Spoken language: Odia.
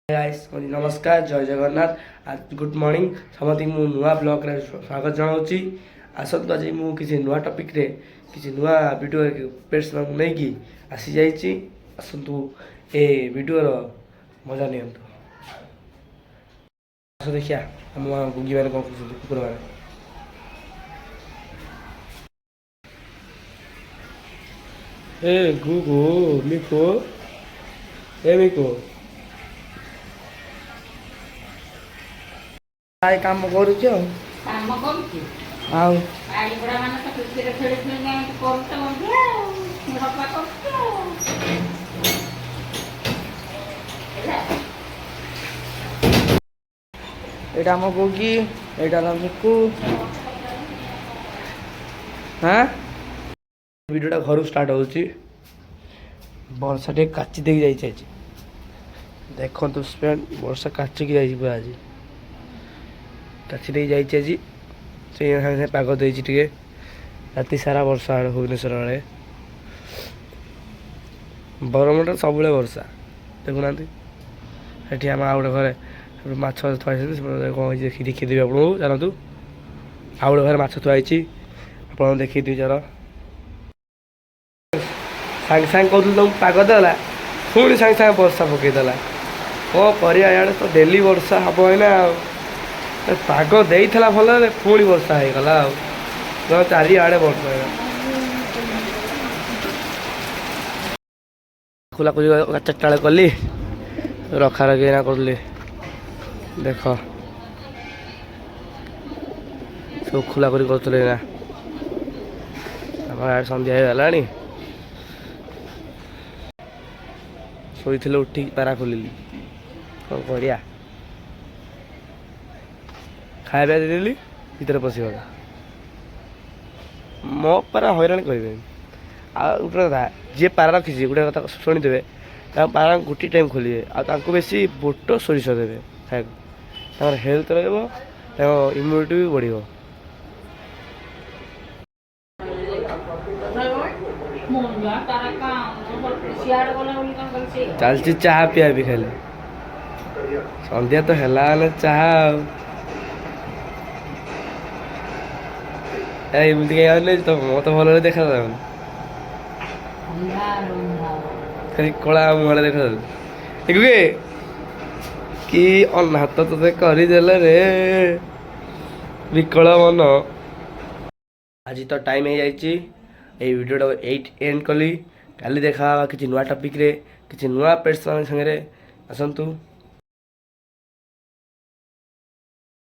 गाइस नमस्कार जय जगन्नाथ आज गुड मॉर्निंग समति मु नुआ ब्लॉग रे स्वागत जनाउची आसत आज मु किसी नुआ टॉपिक रे किसी नुआ वीडियो पेट्स नै की आसी जाईची असंतु ए वीडियो रो मजा नियंतु आसो देखिया हम गुगी माने कोन कुकुर माने ए गुगु मिको ए मिको काय काम करूच काम କରୁଛି ଆଉ ଗାଡ଼ି ଘୋଡ଼ା ମାନେ ତ ଖୁସିରେ ଖେଳି ଖେଳି ଯାଇକି କରୁଛ ମଧ୍ୟ ରପା କରୁଛ ଏଇଟା ଆମ ଗୋଗି ଏଇଟା ହେଲା ମିକୁ ହାଁ ଭିଡ଼ିଓଟା ଘରୁ ଷ୍ଟାର୍ଟ ହେଉଛି ବର୍ଷା ଟିକେ କାଚି ଦେଇକି ଯାଇଛି ଆଜି ଦେଖନ୍ତୁ ସ୍ପେନ୍ ବର୍ଷା କାଚିକି ଯାଇଛି ପୁରା ଆଜି କାଚି ଦେଇକି ଯାଇଛି ଆଜି ସେ ସାଙ୍ଗେ ସାଙ୍ଗେ ପାଗ ଦେଇଛି ଟିକେ ରାତି ସାରା ବର୍ଷା ଭୁବନେଶ୍ୱର ଆଡ଼େ ବରମୁଣ୍ଡା ସବୁବେଳେ ବର୍ଷା ଦେଖୁନାହାନ୍ତି ଏଠି ଆମ ଆଉ ଗୋଟେ ଘରେ ମାଛ ଥୁଆ ହେଇଛନ୍ତି କ'ଣ ହେଇଛି ଦେଖିଦେବି ଆପଣଙ୍କୁ ଚାଲନ୍ତୁ ଆଉ ଗୋଟେ ଘରେ ମାଛ ଥୁଆ ହେଇଛି ଆପଣଙ୍କୁ ଦେଖେଇ ଦେବି ଚାଲ ସାଙ୍ଗେ ସାଙ୍ଗେ କହୁଥିଲି ତୁମକୁ ପାଗ ଦେଲା ପୁଣି ସାଙ୍ଗେ ସାଙ୍ଗେ ବର୍ଷା ପକେଇଦେଲା କ'ଣ କରିବା ଇଆଡ଼େ ତ ଡେଲି ବର୍ଷା ହେବ ଏଇନା ଆଉ ପାଗ ଦେଇଥିଲା ଭଲ ହେଲେ ପୁଣି ବର୍ଷା ହେଇଗଲା ଆଉ ଚାରିଆଡ଼େ ବର୍ଷା ହେଇଗଲା ଖୋଲାଖୋଲି 4ଟା ବେଳେ କଲି ରଖାରଖି ଏଇନା କରୁଥିଲି ଦେଖ ସବୁ ଖୋଲାଖୋଲି କରୁଥିଲେ ଏଇନା ଆମର ସନ୍ଧ୍ୟା ହେଇଗଲାଣି ଶୋଇଥିଲେ ଉଠିକି ପାରା ଖୋଲିଲି କ'ଣ କରିବା ଖାଇବା ଦେଇଦେଲି ଭିତରେ ପଶିଗଲା ମୋ ପାରା ହଇରାଣ କରିବେନି ଆଉ ଗୋଟେ କଥା ଯିଏ ପାରା ରଖିଛି ଗୋଟେ କଥା ଶୁଣିଦେବେ ତାଙ୍କ ପାରା ଗୋଟିଏ ଟାଇମ୍ ଖୋଲିବେ ଆଉ ତାଙ୍କୁ ବେଶୀ ବୁଟ ସୋରିଷ ଦେବେ ଖାଇବାକୁ ତାଙ୍କର ହେଲ୍ଥ ରହିବ ତାଙ୍କ ଇମ୍ୟୁନିଟି ବି ବଢ଼ିବ ଚାଲିଛି ଚାହା ପିଆ ବି ଖାଲି ସନ୍ଧ୍ୟା ତ ହେଲା ମାନେ ଚାହା ଆଉ ଏମିତି କାହିଁ ଆଣିଲେ ତ ମତେ ଭଲରେ ଦେଖାଯାଉନି ଖାଲି କଳା ମୁହଁରେ ଦେଖାଯାଉଛି କି ଅନାଥ ତତେ କରିଦେଲେ ରେ ବିକଳ ମନ ଆଜି ତ ଟାଇମ୍ ହେଇଯାଇଛି ଏଇ ଭିଡ଼ିଓଟା ଏଇଠି ଏଣ୍ଡ କଲି କାଲି ଦେଖା ହେବା କିଛି ନୂଆ ଟପିକ୍ରେ କିଛି ନୂଆ ପେଟ୍ସ ମାନଙ୍କ ସାଙ୍ଗରେ ଆସନ୍ତୁ।